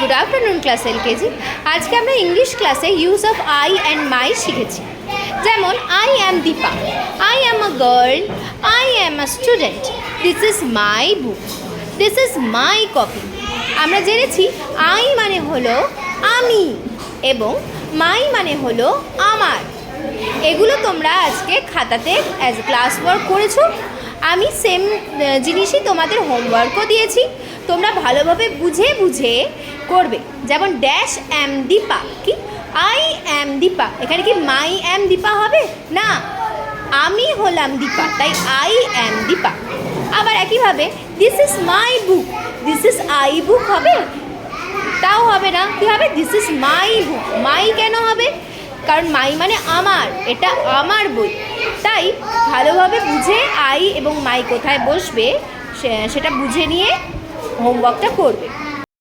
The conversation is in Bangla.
Good afternoon class LKG. আজকে আমরা ইংলিশ ক্লাসে use of I and my শিখেছি। যেমন I am Dipa, I am a girl, I am a student, this is my book, this is my copy. আমরা জেনেছি আই মানে হলো আমি এবং মাই মানে হলো আমার। এগুলো তোমরা আজকে খাতাতে অ্যাজ ক্লাস ওয়ার্ক করেছো। আমি সেম জিনিসই তোমাদের হোমওয়ার্কও দিয়েছি, তোমরা ভালোভাবে বুঝে বুঝে করবে। যেমন ড্যাশ অ্যাম দীপা, কি আই অ্যাম দীপা, এখানে কি মাই অ্যাম দীপা হবে না, আমি হলাম দীপা, তাই আই অ্যাম দীপা। আবার একইভাবে this is my book, this is I book হবে, তাও হবে না, কী হবে দিস ইজ মাই বুক। মাই কেন হবে? কারণ মাই মানে আমার, এটা আমার বই। তাই ভালোভাবে বুঝে আই এবং মাই কোথায় বসবে সেটা বুঝে নিয়ে হোমওয়ার্কটা করবে।